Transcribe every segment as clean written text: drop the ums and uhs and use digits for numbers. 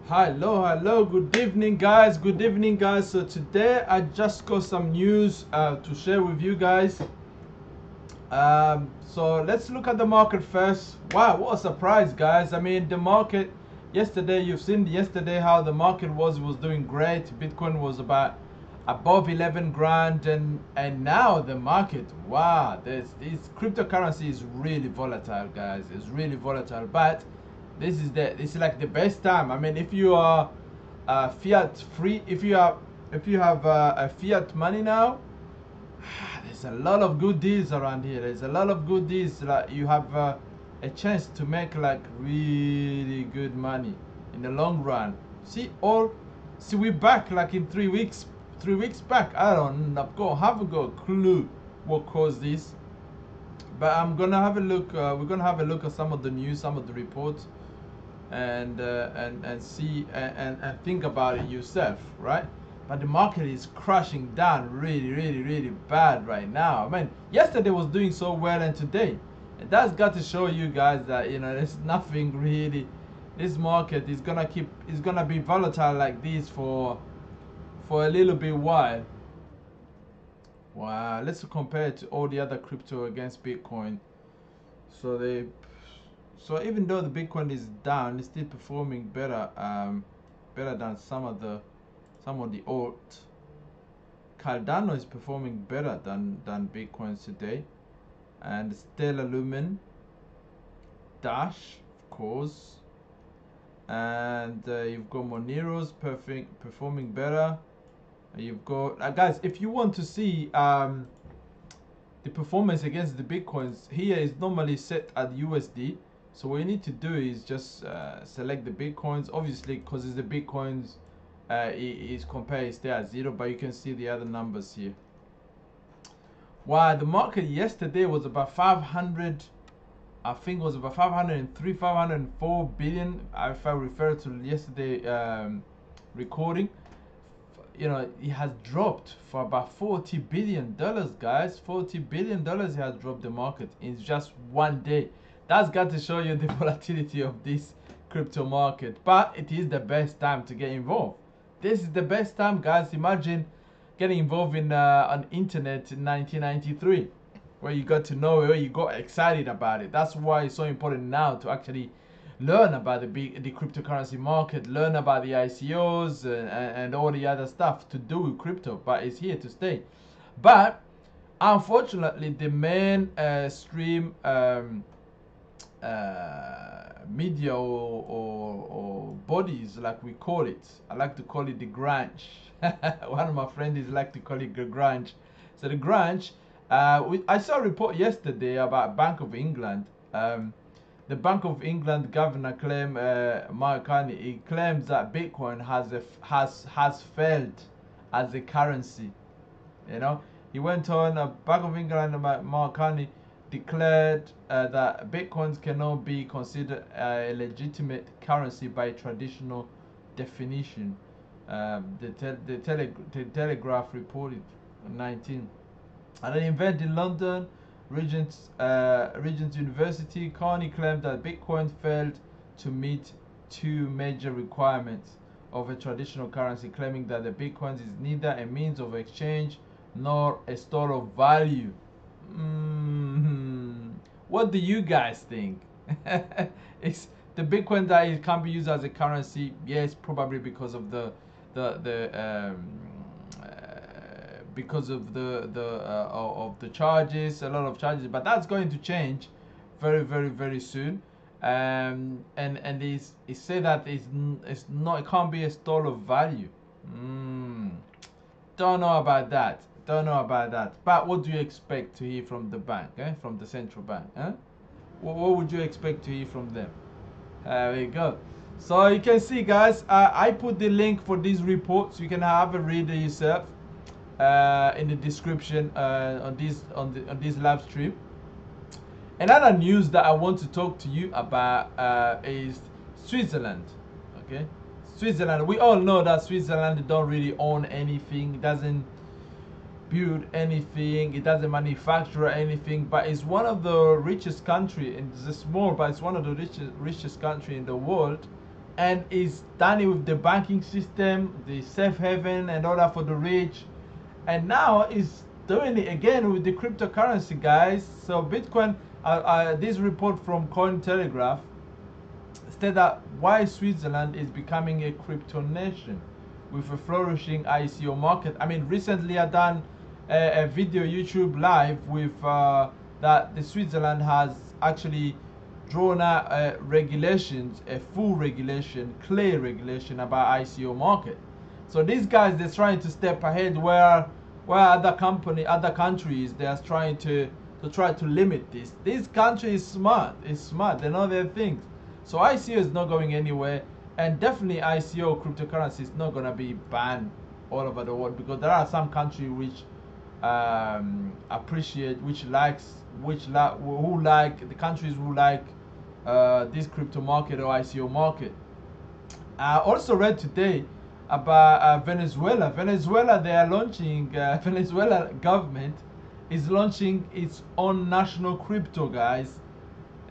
Hello, good evening guys. So today I just got some news to share with you guys. So let's look at the market first. Wow, what a surprise, guys. I mean, the market yesterday, you've seen yesterday how the market was doing great. Bitcoin was about above 11 grand, and now the market, wow, this cryptocurrency is really volatile, guys. It's really volatile, but this is like the best time. I mean, if you are fiat free, if you have a fiat money now, there's a lot of good deals around here. There's a lot of good deals. Like you have a chance to make like really good money in the long run. See, we're back like in 3 weeks. 3 weeks back. Haven't got a clue what caused this, but I'm gonna have a look. We're gonna have a look at some of the news, some of the reports, and see and think about it yourself, right? But the market is crashing down really bad right now. I mean, yesterday was doing so well, and today, and that's got to show you guys that there's nothing really. This market is gonna be volatile like this for a little bit while. Wow, let's compare it to all the other crypto against Bitcoin. So even though the Bitcoin is down, it's still performing better, better than some of the alt. Cardano is performing better than Bitcoin today, and Stellar Lumen, Dash, of course, and you've got Monero's performing better. You've got guys, if you want to see the performance against the Bitcoins, here is normally set at USD. So what you need to do is just select the Bitcoins, obviously, because it's the Bitcoins. Is compared, stay at 0, but you can see the other numbers here. Wow, the market yesterday was about 500, I think it was about 503, 504 billion. If I refer to yesterday recording, it has dropped for about $40 billion, guys. $40 billion has dropped the market in just one day. That's got to show you the volatility of this crypto market. But it is the best time to get involved. This is the best time, guys. Imagine getting involved in on internet in 1993, where you got to know, where you got excited about it. That's why it's so important now to actually learn about the cryptocurrency market, learn about the ICOs and all the other stuff to do with crypto. But it's here to stay. But unfortunately, the mainstream media or bodies, like we call it, I like to call it the grunge. One of my friends like to call it the grunge. So the grunge, I saw a report yesterday about Bank of England. The Bank of England governor claimed, Mark Carney, he claims that Bitcoin has failed as a currency. He went on. Bank of England, Mark Carney, declared that Bitcoins cannot be considered a legitimate currency by traditional definition. The Telegraph reported on 19. At an event in London, Regent's University, Carney claimed that Bitcoin failed to meet two major requirements of a traditional currency, claiming that the Bitcoin is neither a means of exchange nor a store of value. What do you guys think? It's the Bitcoin that it can be used as a currency. Yes, probably because of because of the charges, a lot of charges, but that's going to change very soon. And it's said that it's not, it can't be a store of value. Don't know about that. But what do you expect to hear from the bank, from the central bank? What would you expect to hear from them? There you go. So you can see, guys, I put the link for these reports. You can have a read yourself in the description on this live stream. Another news that I want to talk to you about is Switzerland. Okay, Switzerland. We all know that Switzerland don't really own anything. It doesn't build anything, it doesn't manufacture anything, but it's one of the richest country, and it's small, but it's one of the richest country in the world. and is done it with the banking system, the safe haven and all that for the rich, and now is doing it again with the cryptocurrency, guys. So Bitcoin, this report from Cointelegraph stated that why Switzerland is becoming a crypto nation with a flourishing ICO market. I mean, recently I done a video YouTube live with that the Switzerland has actually drawn out regulations, a full regulation, clear regulation about ICO market. So these guys, they're trying to step ahead where other countries, they are trying to try to limit this. This country is smart. It's smart. They know their things. So ICO is not going anywhere, and definitely ICO cryptocurrency is not gonna be banned all over the world, because there are some countries which appreciate, who like the countries who like this crypto market or ICO market. I also read today about Venezuela. Venezuela, they are launching, Venezuela government is launching its own national crypto, guys.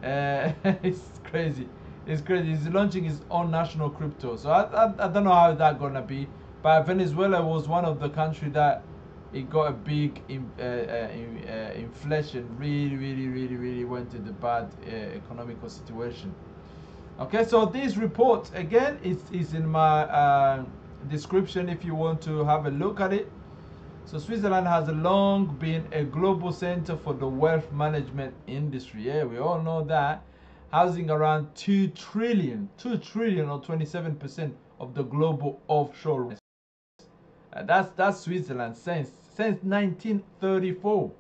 It's crazy. It's crazy. It's launching its own national crypto. So I don't know how that's gonna be. But Venezuela was one of the countries that it got a big inflation. Really went to the bad economical situation. Okay, so this report again is in my description if you want to have a look at it. So Switzerland has long been a global center for the wealth management industry. Yeah, we all know that. Housing around 2 trillion or 27% of the global offshore. That's Switzerland since 1934.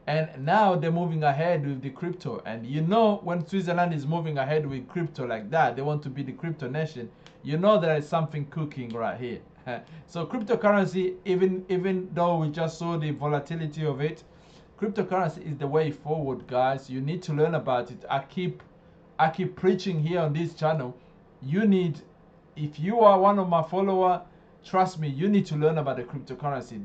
And now they're moving ahead with the crypto. And you know, when Switzerland is moving ahead with crypto like that, they want to be the crypto nation, you know there is something cooking right here. So cryptocurrency, even though we just saw the volatility of it, cryptocurrency is the way forward, guys. You need to learn about it. I keep preaching here on this channel. You need, if you are one of my followers, trust me, you need to learn about the cryptocurrency.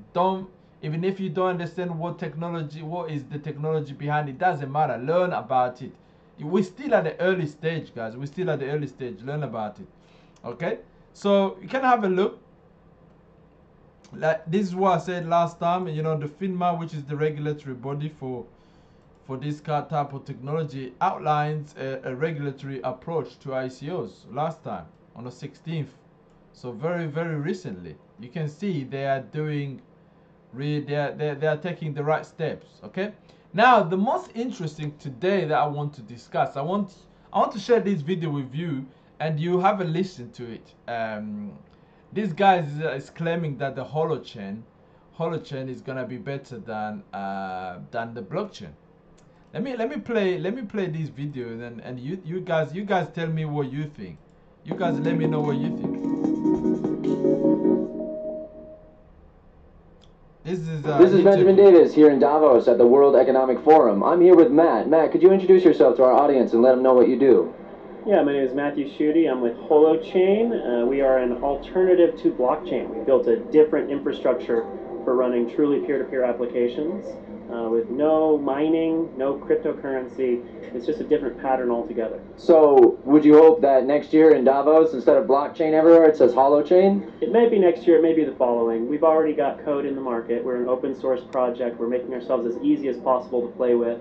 Even if you don't understand what is the technology behind it, doesn't matter. Learn about it. We're still at the early stage, guys. We're still at the early stage. Learn about it. Okay? So you can have a look. Like this is what I said last time. You know, the FINMA, which is the regulatory body for this type of technology, outlines a regulatory approach to ICOs last time on the 16th. So very recently, you can see they are doing. They are taking the right steps. Okay. Now the most interesting today that I want to discuss, I want to share this video with you, and you have a listen to it. This guy is claiming that the Holochain is gonna be better than the blockchain. Let me play this video, and you guys tell me what you think. You guys let me know what you think. This is Benjamin Davis here in Davos at the World Economic Forum. I'm here with Matt. Matt, could you introduce yourself to our audience and let them know what you do? Yeah, my name is Matthew Schutte. I'm with Holochain. We are an alternative to blockchain. We built a different infrastructure for running truly peer-to-peer applications with no mining, no cryptocurrency. It's just a different pattern altogether. So, would you hope that next year in Davos, instead of blockchain everywhere, it says Holochain? It may be next year, it may be the following. We've already got code in the market. We're an open source project. We're making ourselves as easy as possible to play with.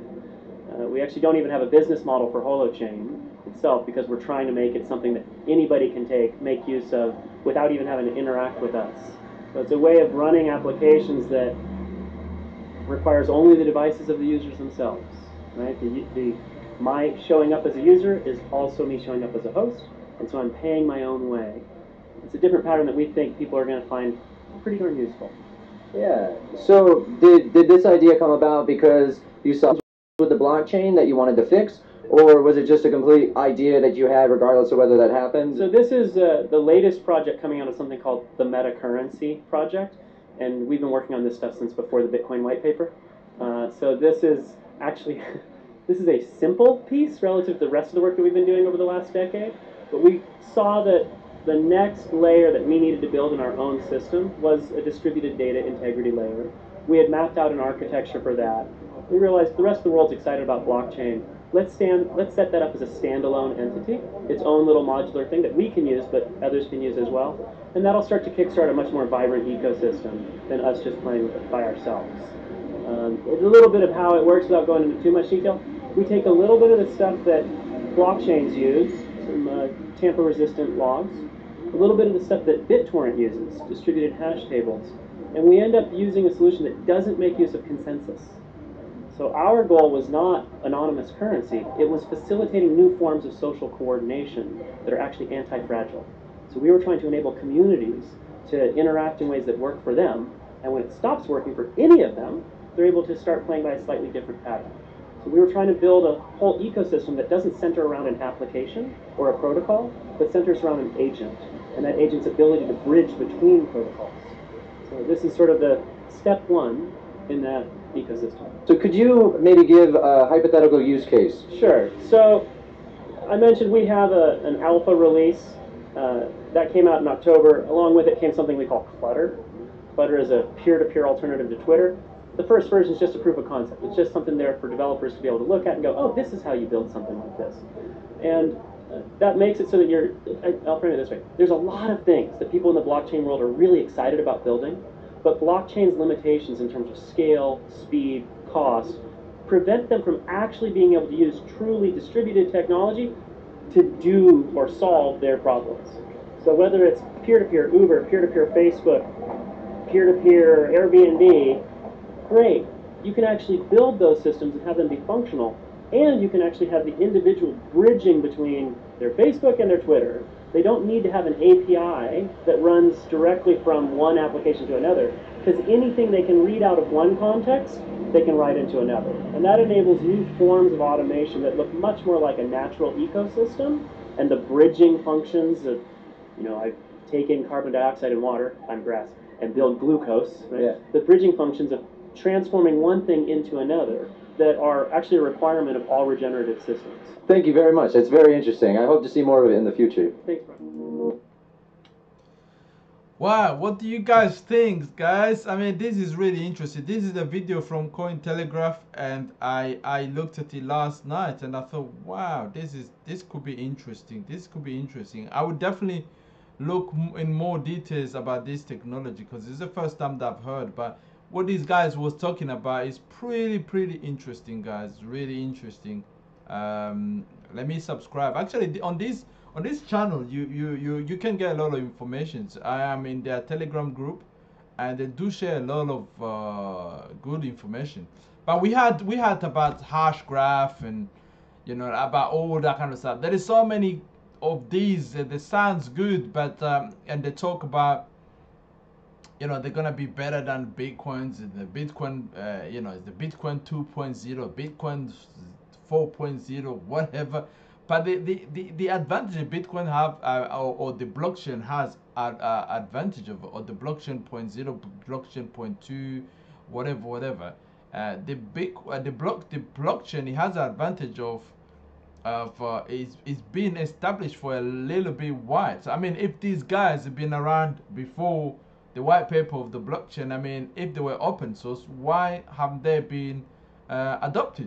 We actually don't even have a business model for Holochain itself, because we're trying to make it something that anybody can make use of without even having to interact with us. So it's a way of running applications that requires only the devices of the users themselves. Right? My showing up as a user is also me showing up as a host, and so I'm paying my own way. It's a different pattern that we think people are going to find pretty darn useful. Yeah. So did this idea come about because you saw with the blockchain that you wanted to fix, or was it just a complete idea that you had regardless of whether that happened? So this is the latest project coming out of something called the Meta Currency project, and we've been working on this stuff since before the Bitcoin white paper. So this is actually this is a simple piece relative to the rest of the work that we've been doing over the last decade, but we saw that the next layer that we needed to build in our own system was a distributed data integrity layer. We had mapped out an architecture for that. We realized the rest of the world's excited about blockchain. let's set that up as a standalone entity, its own little modular thing that we can use, but others can use as well. And that'll start to kickstart a much more vibrant ecosystem than us just playing with it by ourselves. A little bit of how it works without going into too much detail. We take a little bit of the stuff that blockchains use, some tamper-resistant logs, a little bit of the stuff that BitTorrent uses, distributed hash tables, and we end up using a solution that doesn't make use of consensus. So our goal was not anonymous currency, it was facilitating new forms of social coordination that are actually anti-fragile. So we were trying to enable communities to interact in ways that work for them, and when it stops working for any of them, they're able to start playing by a slightly different pattern. So we were trying to build a whole ecosystem that doesn't center around an application or a protocol, but centers around an agent, and that agent's ability to bridge between protocols. So this is sort of the step one in that ecosystem. So could you maybe give a hypothetical use case? Sure. So I mentioned we have an alpha release that came out in October. Along with it came something we call Clutter. Clutter is a peer-to-peer alternative to Twitter. The first version is just a proof of concept. It's just something there for developers to be able to look at and go, oh, this is how you build something like this. And that makes it so that I'll frame it this way. There's a lot of things that people in the blockchain world are really excited about building, but blockchain's limitations in terms of scale, speed, cost, prevent them from actually being able to use truly distributed technology to do or solve their problems. So whether it's peer-to-peer Uber, peer-to-peer Facebook, peer-to-peer Airbnb, great. You can actually build those systems and have them be functional, and you can actually have the individual bridging between their Facebook and their Twitter. They don't need to have an API that runs directly from one application to another, because anything they can read out of one context, they can write into another. And that enables new forms of automation that look much more like a natural ecosystem, and the bridging functions of, I take in carbon dioxide and water, I'm grass, and build glucose, right? Yeah. The bridging functions of transforming one thing into another that are actually a requirement of all regenerative systems. Thank you very much. That's very interesting. I hope to see more of it in the future. Thanks, Brian. Wow, what do you guys think, guys? I mean, this is really interesting. This is a video from Cointelegraph, and I looked at it last night, and I thought, wow, this could be interesting. This could be interesting. I would definitely look in more details about this technology, because it's the first time that I've heard. But what these guys was talking about is pretty interesting, guys. Really interesting. Let me subscribe. Actually, on this channel, you can get a lot of information. I am in their Telegram group, and they do share a lot of good information. But we had about hash graph and about all that kind of stuff. There is so many of these that sounds good, but and they talk about they're gonna be better than Bitcoins, and the Bitcoin is the Bitcoin 2.0, Bitcoin 4.0, whatever. But the advantage Bitcoin have or the blockchain has advantage of, or the blockchain 0.0, blockchain 0.2, whatever. The blockchain, it has an advantage of is being established for a little bit wide. So I mean, if these guys have been around before the white paper of the blockchain, I mean, if they were open source, why haven't they been adopted?